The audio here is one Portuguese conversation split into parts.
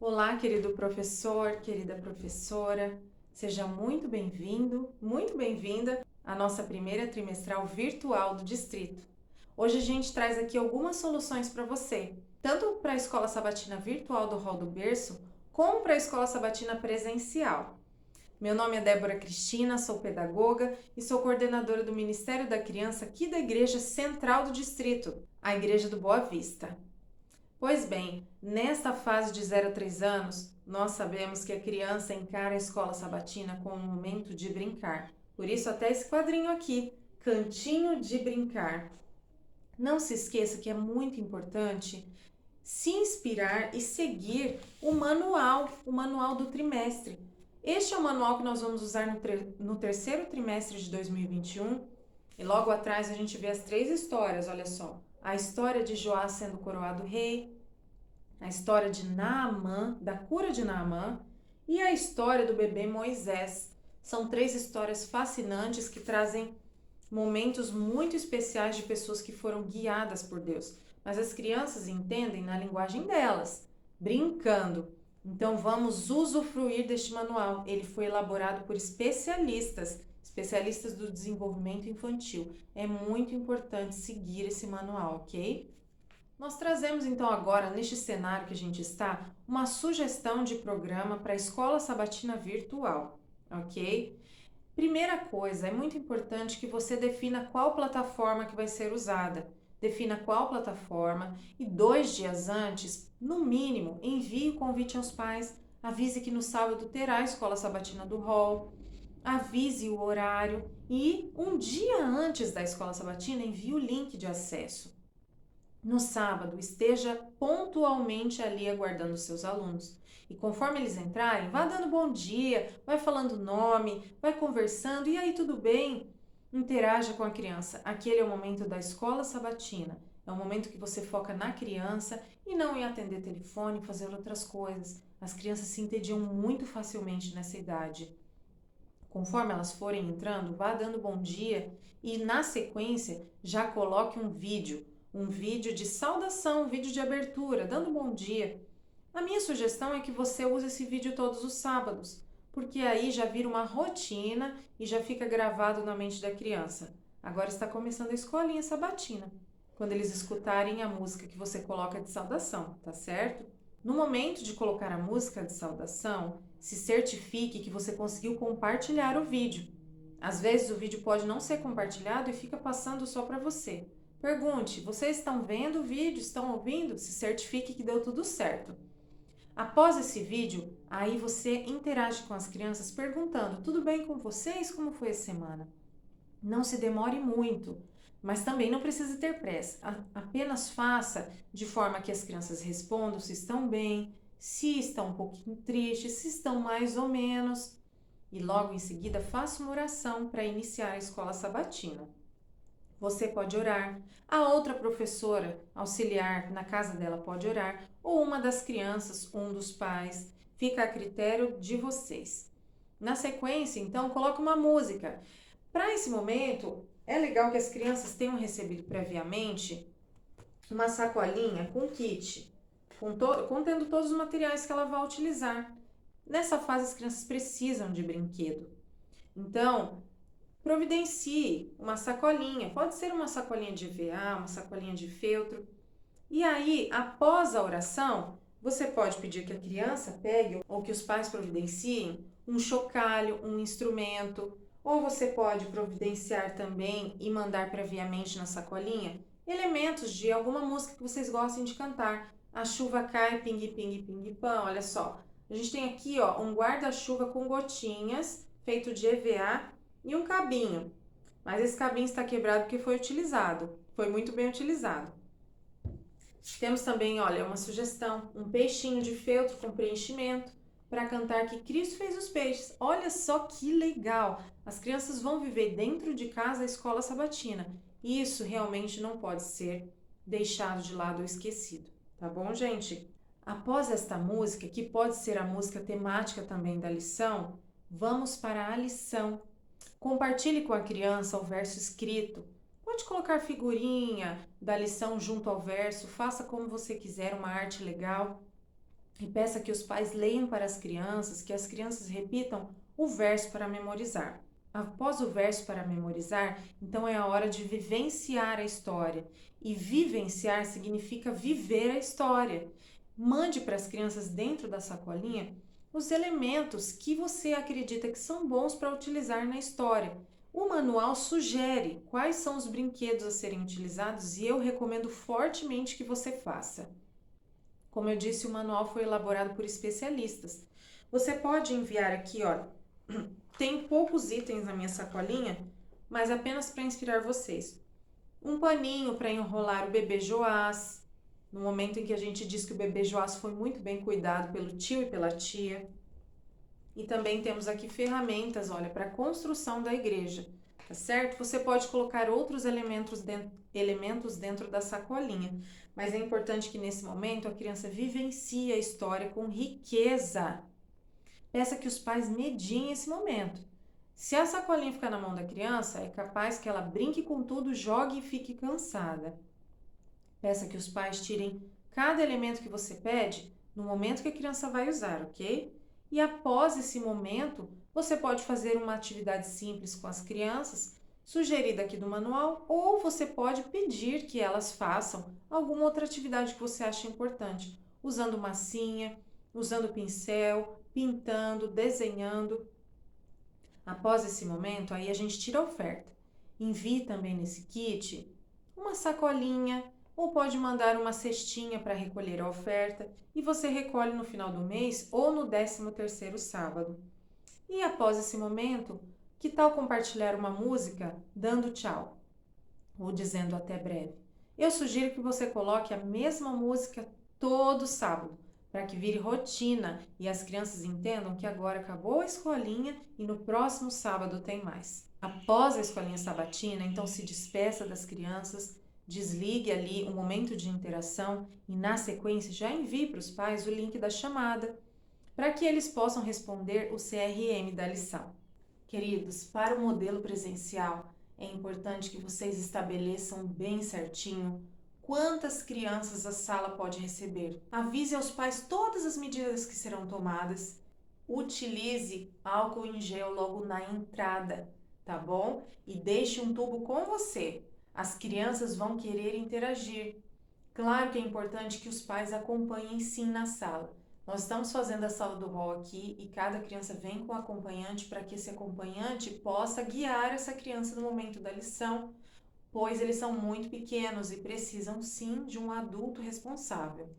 Olá, querido professor, querida professora, seja muito bem-vindo, muito bem-vinda à nossa primeira trimestral virtual do Distrito. Hoje a gente traz aqui algumas soluções para você, tanto para a Escola Sabatina Virtual do Hall do Berço, como para a Escola Sabatina Presencial. Meu nome é Débora Cristina, sou pedagoga e sou coordenadora do Ministério da Criança aqui da Igreja Central do Distrito, a Igreja do Boa Vista. Pois bem, nesta fase de 0 a 3 anos, nós sabemos que a criança encara a escola sabatina como um momento de brincar. Por isso, até esse quadrinho aqui, Cantinho de Brincar. Não se esqueça que é muito importante se inspirar e seguir o manual do trimestre. Este é o manual que nós vamos usar no terceiro trimestre de 2021 e logo atrás a gente vê as 3 histórias, olha só. A história de Joás sendo coroado rei, a história de Naamã, da cura de Naamã, e a história do bebê Moisés. São 3 histórias fascinantes que trazem momentos muito especiais de pessoas que foram guiadas por Deus. Mas as crianças entendem na linguagem delas, brincando. Então vamos usufruir deste manual. Ele foi elaborado por especialistas do desenvolvimento infantil. É muito importante seguir esse manual, ok? Nós trazemos então agora, neste cenário que a gente está, uma sugestão de programa para a Escola Sabatina Virtual, ok? Primeira coisa, é muito importante que você defina qual plataforma que vai ser usada. Defina qual plataforma e 2 dias antes, no mínimo, envie o convite aos pais, avise que no sábado terá a Escola Sabatina do Hall, avise o horário e um dia antes da Escola Sabatina envie o link de acesso. No sábado, esteja pontualmente ali aguardando os seus alunos. E conforme eles entrarem, vá dando bom dia, vai falando o nome, vai conversando, e aí tudo bem? Interaja com a criança. Aquele é o momento da escola sabatina. É o momento que você foca na criança e não em atender telefone, fazer outras coisas. As crianças se entediam muito facilmente nessa idade. Conforme elas forem entrando, vá dando bom dia e na sequência já coloque um vídeo de saudação, um vídeo de abertura, dando bom dia. A minha sugestão é que você use esse vídeo todos os sábados, porque aí já vira uma rotina e já fica gravado na mente da criança. Agora está começando a escolinha sabatina, quando eles escutarem a música que você coloca de saudação, tá certo? No momento de colocar a música de saudação, se certifique que você conseguiu compartilhar o vídeo. Às vezes o vídeo pode não ser compartilhado e fica passando só para você. Pergunte: vocês estão vendo o vídeo? Estão ouvindo? Se certifique que deu tudo certo. Após esse vídeo, aí você interage com as crianças perguntando: tudo bem com vocês? Como foi a semana? Não se demore muito, mas também não precisa ter pressa. Apenas faça de forma que as crianças respondam se estão bem, se estão um pouquinho tristes, se estão mais ou menos. E logo em seguida faça uma oração para iniciar a escola sabatina. Você pode orar, a outra professora auxiliar na casa dela pode orar, ou uma das crianças, um dos pais, fica a critério de vocês. Na sequência, então, coloque uma música. Para esse momento, é legal que as crianças tenham recebido previamente uma sacolinha com kit, contendo todos os materiais que ela vai utilizar. Nessa fase, as crianças precisam de brinquedo. Então, providencie uma sacolinha, pode ser uma sacolinha de EVA, uma sacolinha de feltro. E aí, após a oração, você pode pedir que a criança pegue ou que os pais providenciem um chocalho, um instrumento, ou você pode providenciar também e mandar previamente na sacolinha elementos de alguma música que vocês gostem de cantar. A chuva cai, ping, ping, ping, pão, olha só. A gente tem aqui ó, um guarda-chuva com gotinhas, feito de EVA e um cabinho. Mas esse cabinho está quebrado porque foi utilizado, foi muito bem utilizado. Temos também, olha, uma sugestão, um peixinho de feltro com preenchimento para cantar que Cristo fez os peixes. Olha só que legal! As crianças vão viver dentro de casa a escola sabatina. E isso realmente não pode ser deixado de lado ou esquecido, tá bom, gente? Após esta música, que pode ser a música temática também da lição, vamos para a lição. Compartilhe com a criança o verso escrito. Pode colocar figurinha da lição junto ao verso, faça como você quiser, uma arte legal. e peça que os pais leiam para as crianças, que as crianças repitam o verso para memorizar. Após o verso para memorizar, então é a hora de vivenciar a história. E vivenciar significa viver a história. Mande para as crianças dentro da sacolinha os elementos que você acredita que são bons para utilizar na história. O manual sugere quais são os brinquedos a serem utilizados e eu recomendo fortemente que você faça. Como eu disse, o manual foi elaborado por especialistas. Você pode enviar aqui, ó, tem poucos itens na minha sacolinha, mas apenas para inspirar vocês. Um paninho para enrolar o bebê Joás, no momento em que a gente diz que o bebê Joás foi muito bem cuidado pelo tio e pela tia. E também temos aqui ferramentas, olha, para a construção da igreja, tá certo? Você pode colocar outros elementos dentro da sacolinha, mas é importante que nesse momento a criança vivencie a história com riqueza. Peça que os pais mediem esse momento. Se a sacolinha ficar na mão da criança, é capaz que ela brinque com tudo, jogue e fique cansada. Peça que os pais tirem cada elemento que você pede no momento que a criança vai usar, ok? E após esse momento, você pode fazer uma atividade simples com as crianças, sugerida aqui do manual, ou você pode pedir que elas façam alguma outra atividade que você acha importante, usando massinha, usando pincel, pintando, desenhando. Após esse momento, aí a gente tira a oferta. Envie também nesse kit uma sacolinha ou pode mandar uma cestinha para recolher a oferta e você recolhe no final do mês ou no 13º sábado. E após esse momento, que tal compartilhar uma música dando tchau ou dizendo até breve? Eu sugiro que você coloque a mesma música todo sábado, para que vire rotina e as crianças entendam que agora acabou a escolinha e no próximo sábado tem mais. Após a escolinha sabatina, então se despeça das crianças, desligue ali o momento de interação e na sequência já envie para os pais o link da chamada para que eles possam responder o CRM da lição. Queridos, para o modelo presencial é importante que vocês estabeleçam bem certinho quantas crianças a sala pode receber. Avise aos pais todas as medidas que serão tomadas. Utilize álcool em gel logo na entrada, tá bom? E deixe um tubo com você. As crianças vão querer interagir. Claro que é importante que os pais acompanhem sim na sala. Nós estamos fazendo a sala do hall aqui e cada criança vem com acompanhante para que esse acompanhante possa guiar essa criança no momento da lição, pois eles são muito pequenos e precisam sim de um adulto responsável.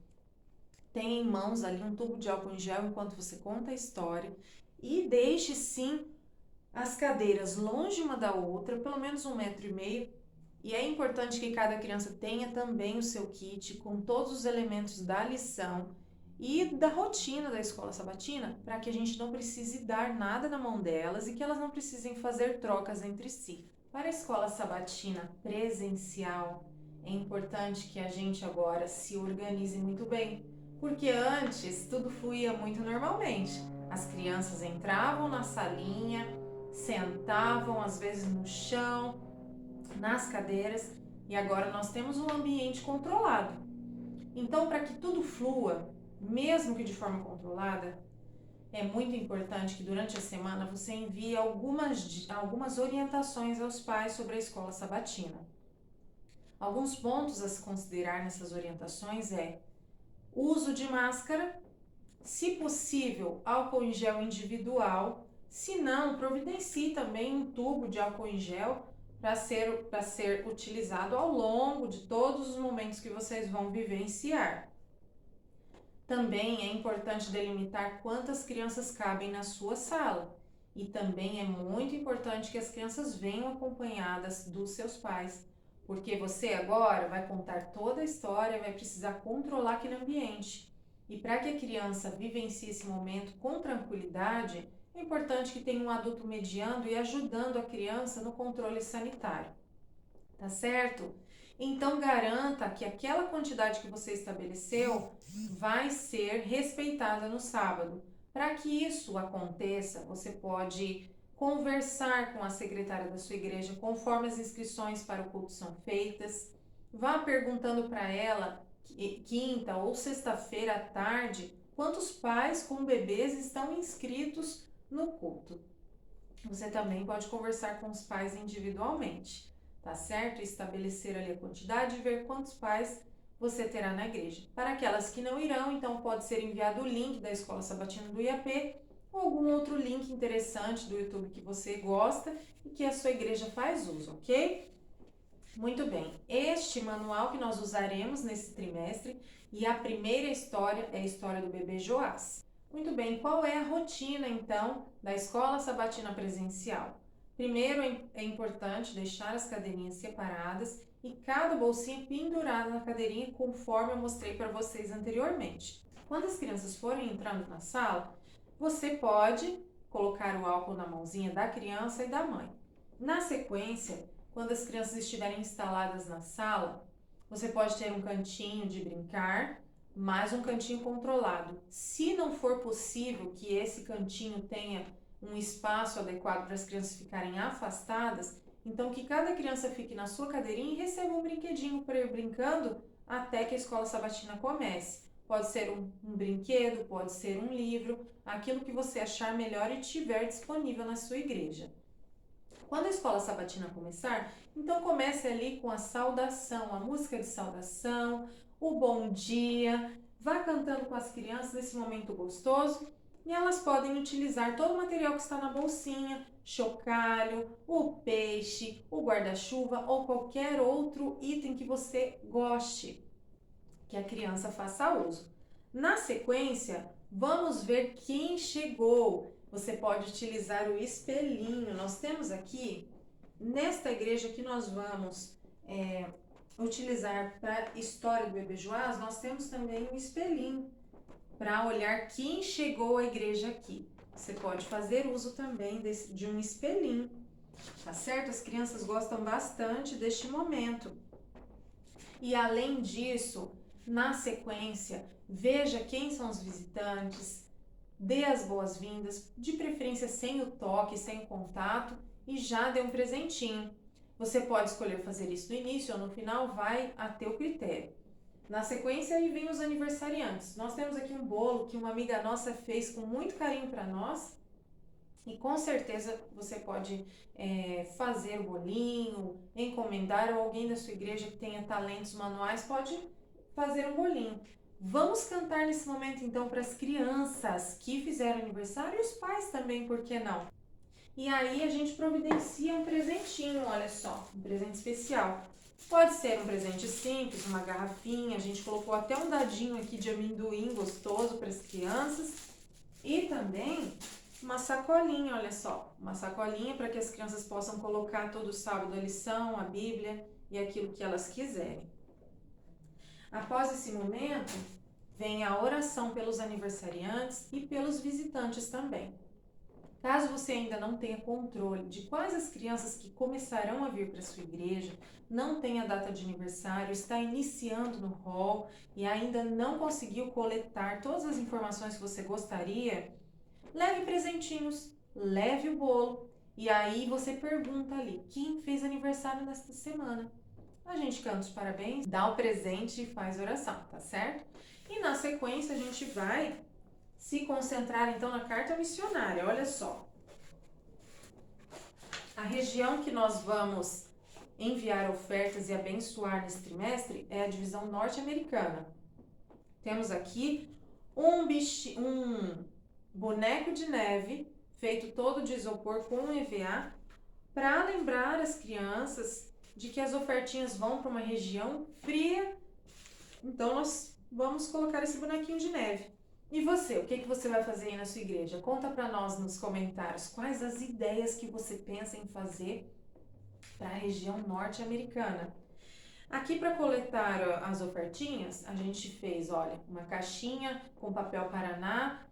Tenha em mãos ali um tubo de álcool em gel enquanto você conta a história e deixe sim as cadeiras longe uma da outra, pelo menos 1,5 m. E é importante que cada criança tenha também o seu kit com todos os elementos da lição e da rotina da escola sabatina, para que a gente não precise dar nada na mão delas e que elas não precisem fazer trocas entre si. Para a escola sabatina presencial, é importante que a gente agora se organize muito bem, porque antes tudo fluía muito normalmente. As crianças entravam na salinha, sentavam às vezes no chão, nas cadeiras, e agora nós temos um ambiente controlado. Então, para que tudo flua, mesmo que de forma controlada, é muito importante que durante a semana você envie algumas orientações aos pais sobre a escola sabatina. Alguns pontos a se considerar nessas orientações é uso de máscara, se possível, álcool em gel individual, se não, providencie também um tubo de álcool em gel para ser utilizado ao longo de todos os momentos que vocês vão vivenciar. Também é importante delimitar quantas crianças cabem na sua sala. E também é muito importante que as crianças venham acompanhadas dos seus pais, porque você agora vai contar toda a história, vai precisar controlar aquele ambiente. E para que a criança vivencie esse momento com tranquilidade, é importante que tenha um adulto mediando e ajudando a criança no controle sanitário. Tá certo? Então garanta que aquela quantidade que você estabeleceu vai ser respeitada no sábado. Para que isso aconteça, você pode conversar com a secretária da sua igreja conforme as inscrições para o culto são feitas. Vá perguntando para ela quinta ou sexta-feira à tarde quantos pais com bebês estão inscritos no culto. Você também pode conversar com os pais individualmente, tá certo? Estabelecer ali a quantidade e ver quantos pais você terá na igreja. Para aquelas que não irão, então pode ser enviado o link da Escola Sabatina do IAP ou algum outro link interessante do YouTube que você gosta e que a sua igreja faz uso, ok? Muito bem, este manual que nós usaremos nesse trimestre e a primeira história é a história do bebê Joás. Muito bem, qual é a rotina então da Escola Sabatina Presencial? Primeiro é importante deixar as cadeirinhas separadas e cada bolsinha pendurada na cadeirinha conforme eu mostrei para vocês anteriormente. Quando as crianças forem entrando na sala, você pode colocar o álcool na mãozinha da criança e da mãe. Na sequência, quando as crianças estiverem instaladas na sala, você pode ter um cantinho de brincar, mais um cantinho controlado. Se não for possível que esse cantinho tenha um espaço adequado para as crianças ficarem afastadas, então que cada criança fique na sua cadeirinha e receba um brinquedinho para ir brincando até que a escola sabatina comece. Pode ser um brinquedo, pode ser um livro, aquilo que você achar melhor e tiver disponível na sua igreja. Quando a escola sabatina começar, então comece ali com a saudação, a música de saudação, o bom dia, vá cantando com as crianças nesse momento gostoso e elas podem utilizar todo o material que está na bolsinha, chocalho, o peixe, o guarda-chuva ou qualquer outro item que você goste que a criança faça uso. Na sequência, vamos ver quem chegou. Você pode utilizar o espelhinho. Nós temos aqui, nesta igreja que nós vamos utilizar para a história do bebê Joás, nós temos também um espelhinho para olhar quem chegou à igreja aqui. Você pode fazer uso também de um espelhinho, tá certo? As crianças gostam bastante deste momento. E além disso, na sequência, veja quem são os visitantes, dê as boas-vindas, de preferência sem o toque, sem o contato, e já dê um presentinho. Você pode escolher fazer isso no início ou no final, vai a teu critério. Na sequência, aí vem os aniversariantes. Nós temos aqui um bolo que uma amiga nossa fez com muito carinho para nós, e com certeza você pode fazer o bolinho, encomendar, ou alguém da sua igreja que tenha talentos manuais pode fazer um bolinho. Vamos cantar nesse momento então para as crianças que fizeram aniversário e os pais também, por que não? E aí a gente providencia um presentinho, olha só, um presente especial. Pode ser um presente simples, uma garrafinha, a gente colocou até um dadinho aqui de amendoim gostoso para as crianças e também uma sacolinha, olha só, uma sacolinha para que as crianças possam colocar todo sábado a lição, a Bíblia e aquilo que elas quiserem. Após esse momento, vem a oração pelos aniversariantes e pelos visitantes também. Caso você ainda não tenha controle de quais as crianças que começarão a vir para a sua igreja, não tenha data de aniversário, está iniciando no hall e ainda não conseguiu coletar todas as informações que você gostaria, leve presentinhos, leve o bolo e aí você pergunta ali, quem fez aniversário nesta semana? A gente canta os parabéns, dá o presente e faz oração, tá certo? E na sequência a gente vai se concentrar então na carta missionária, olha só. A região que nós vamos enviar ofertas e abençoar nesse trimestre é a divisão norte-americana. Temos aqui um boneco de neve feito todo de isopor com EVA para lembrar as crianças de que as ofertinhas vão para uma região fria. Então nós vamos colocar esse bonequinho de neve. E você, o que você vai fazer aí na sua igreja? Conta para nós nos comentários quais as ideias que você pensa em fazer para a região norte-americana. Aqui para coletar as ofertinhas, a gente fez, olha, uma caixinha com papel Paraná,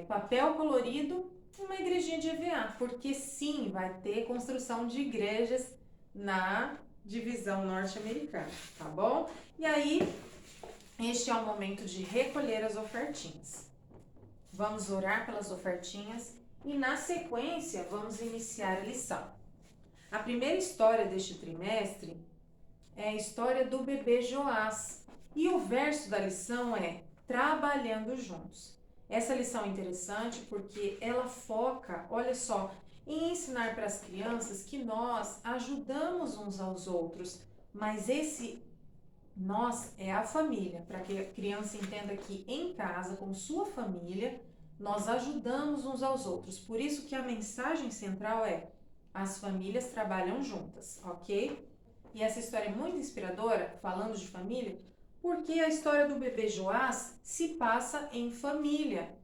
papel colorido e uma igrejinha de EVA, porque sim, vai ter construção de igrejas na divisão norte-americana, tá bom? E aí, este é o momento de recolher as ofertinhas. Vamos orar pelas ofertinhas e, na sequência, vamos iniciar a lição. A primeira história deste trimestre é a história do bebê Joás. E o verso da lição é trabalhando juntos. Essa lição é interessante porque ela foca, olha só, em ensinar para as crianças que nós ajudamos uns aos outros, mas esse nós é a família, para que a criança entenda que em casa, com sua família, nós ajudamos uns aos outros. Por isso que a mensagem central é: as famílias trabalham juntas, ok? E essa história é muito inspiradora, falando de família, porque a história do bebê Joás se passa em família.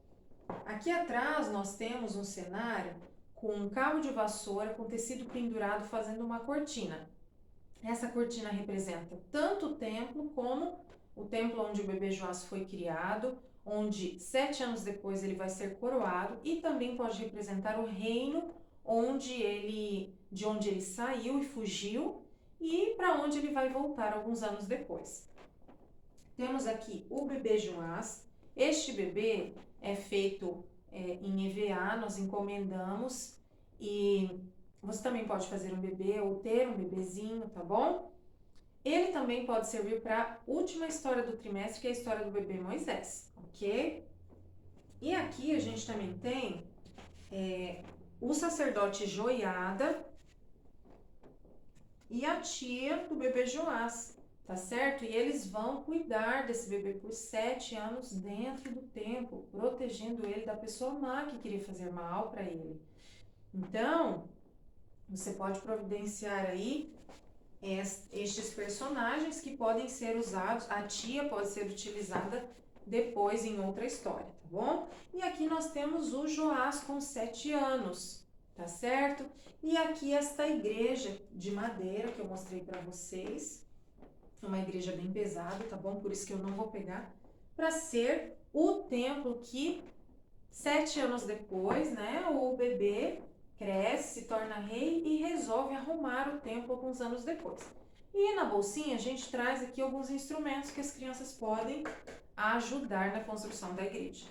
Aqui atrás nós temos um cenário com um cabo de vassoura com tecido pendurado fazendo uma cortina. Essa cortina representa tanto o templo como o templo onde o bebê Joás foi criado, onde 7 anos depois ele vai ser coroado, e também pode representar o reino de onde ele saiu e fugiu e para onde ele vai voltar alguns anos depois. Temos aqui o bebê Joás. Este bebê é feito em EVA, nós encomendamos, e você também pode fazer um bebê ou ter um bebezinho, tá bom? Ele também pode servir para a última história do trimestre, que é a história do bebê Moisés, ok? E aqui a gente também tem o sacerdote Joiada e a tia do bebê Joás, tá certo? E eles vão cuidar desse bebê por 7 anos dentro do templo, protegendo ele da pessoa má que queria fazer mal para ele. Então, você pode providenciar aí estes personagens que podem ser usados, a tia pode ser utilizada depois em outra história, tá bom? E aqui nós temos o Joás com 7 anos, tá certo? E aqui esta igreja de madeira que eu mostrei para vocês, uma igreja bem pesada, tá bom? Por isso que eu não vou pegar, para ser o templo que 7 anos depois, né, o bebê cresce, se torna rei e resolve arrumar o templo alguns anos depois. E na bolsinha a gente traz aqui alguns instrumentos que as crianças podem ajudar na construção da igreja.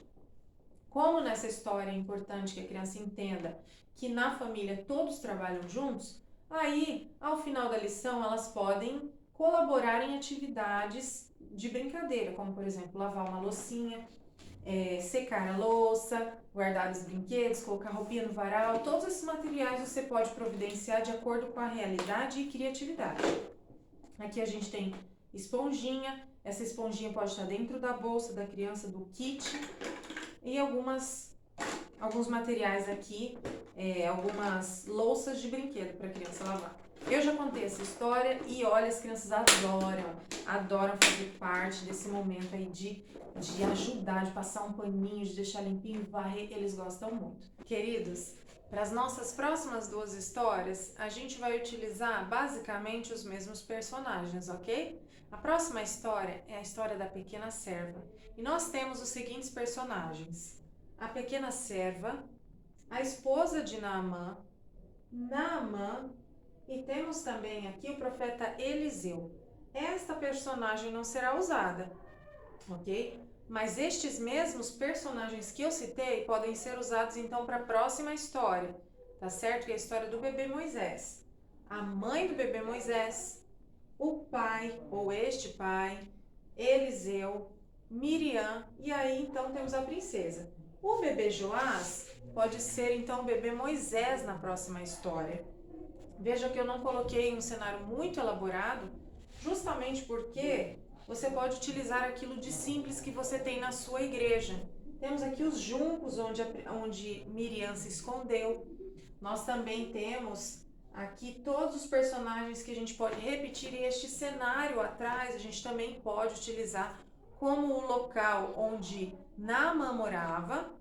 Como nessa história é importante que a criança entenda que na família todos trabalham juntos, aí ao final da lição elas podem colaborar em atividades de brincadeira, como por exemplo lavar uma loucinha, secar a louça, guardar os brinquedos, colocar roupinha no varal. Todos esses materiais você pode providenciar de acordo com a realidade e criatividade. Aqui a gente tem esponjinha. Essa esponjinha pode estar dentro da bolsa da criança, do kit. E alguns materiais aqui, algumas louças de brinquedo para a criança lavar. Eu já contei essa história e olha, as crianças adoram fazer parte desse momento aí de ajudar, de passar um paninho, de deixar limpinho, varrer, eles gostam muito. Queridos, para as nossas próximas 2 histórias, a gente vai utilizar basicamente os mesmos personagens, ok? A próxima história é a história da pequena serva. E nós temos os seguintes personagens: a pequena serva, a esposa de Naamã, e temos também aqui o profeta Eliseu. Esta personagem não será usada, ok? Mas estes mesmos personagens que eu citei podem ser usados então para a próxima história, tá certo? Que é a história do bebê Moisés. A mãe do bebê Moisés, o pai, ou este pai, Eliseu, Miriam, e aí então temos a princesa. O bebê Joás pode ser então o bebê Moisés na próxima história. Veja que eu não coloquei um cenário muito elaborado, justamente porque você pode utilizar aquilo de simples que você tem na sua igreja. Temos aqui os juncos onde Miriam se escondeu. Nós também temos aqui todos os personagens que a gente pode repetir, e este cenário atrás a gente também pode utilizar como o local onde Naamã morava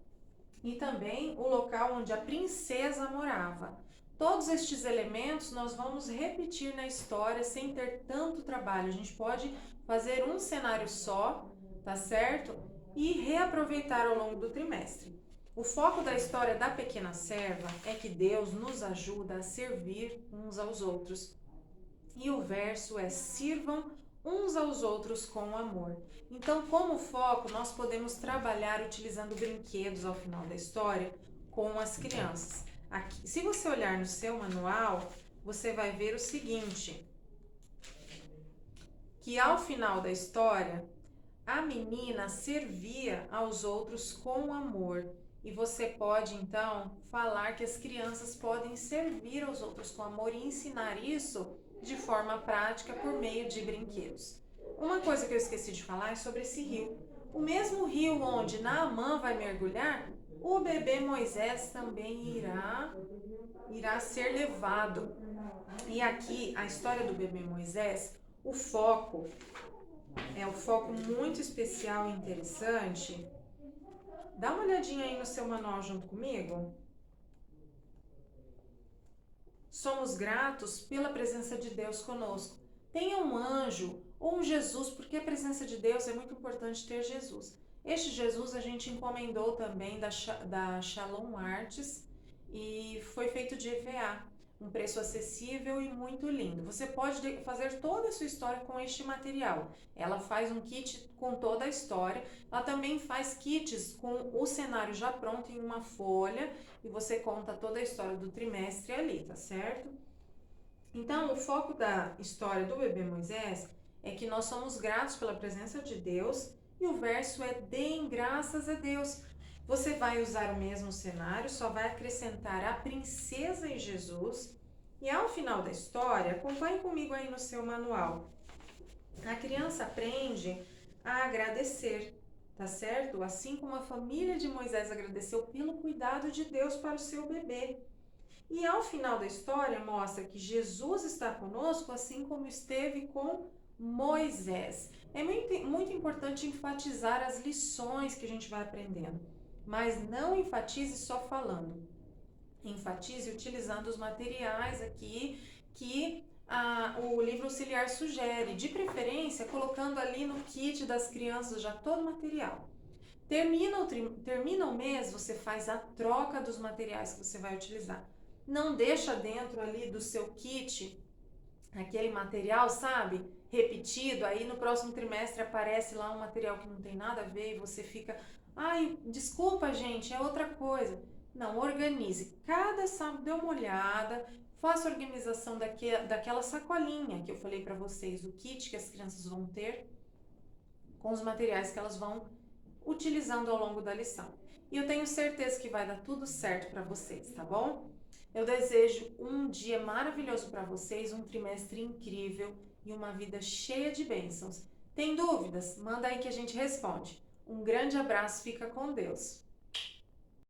e também o local onde a princesa morava. Todos estes elementos nós vamos repetir na história sem ter tanto trabalho. A gente pode fazer um cenário só, tá certo? E reaproveitar ao longo do trimestre. O foco da história da pequena serva é que Deus nos ajuda a servir uns aos outros. E o verso é: sirvam uns aos outros com amor. Então, como foco, nós podemos trabalhar utilizando brinquedos ao final da história com as crianças. Aqui, se você olhar no seu manual, você vai ver o seguinte, que ao final da história, A menina servia aos outros com amor. E você pode, então, falar que as crianças podem servir aos outros com amor e ensinar isso de forma prática por meio de brinquedos. Uma coisa que eu esqueci de falar é sobre esse rio. O mesmo rio onde Naamã vai mergulhar, o bebê Moisés também irá ser levado. E aqui, a história do bebê Moisés, o foco é um foco muito especial e interessante. Dá uma olhadinha aí no seu manual junto comigo. Somos gratos pela presença de Deus conosco. Tenha um anjo ou um Jesus, porque a presença de Deus é muito importante ter Jesus. Este Jesus a gente encomendou também da Shalom Arts e foi feito de EVA, um preço acessível e muito lindo. Você pode fazer toda a sua história com este material. Ela faz um kit com toda a história. Ela também faz kits com o cenário já pronto em uma folha e você conta toda a história do trimestre ali, tá certo? Então, o foco da história do bebê Moisés é que nós somos gratos pela presença de Deus e o verso é deem graças a Deus. Você vai usar o mesmo cenário, só vai acrescentar a princesa e Jesus. E ao final da história, acompanhe comigo aí no seu manual. A criança aprende a agradecer, tá certo? Assim como a família de Moisés agradeceu pelo cuidado de Deus para o seu bebê. E ao final da história mostra que Jesus está conosco, assim como esteve com Moisés. É muito importante enfatizar as lições que a gente vai aprendendo, mas não enfatize só falando. Enfatize utilizando os materiais aqui que o livro auxiliar sugere, de preferência colocando ali no kit das crianças já todo o material. Termina o mês, você faz a troca dos materiais que você vai utilizar. Não deixa dentro ali do seu kit aquele material, sabe? Repetido, aí no próximo trimestre aparece lá um material que não tem nada a ver e você fica, ai, desculpa gente, é outra coisa. Não, organize. Cada sábado dê uma olhada, faça a organização daquela sacolinha que eu falei para vocês, o kit que as crianças vão ter com os materiais que elas vão utilizando ao longo da lição. E eu tenho certeza que vai dar tudo certo para vocês, tá bom? Eu desejo um dia maravilhoso para vocês, um trimestre incrível e uma vida cheia de bênçãos. Tem dúvidas? Manda aí que a gente responde. Um grande abraço, fica com Deus.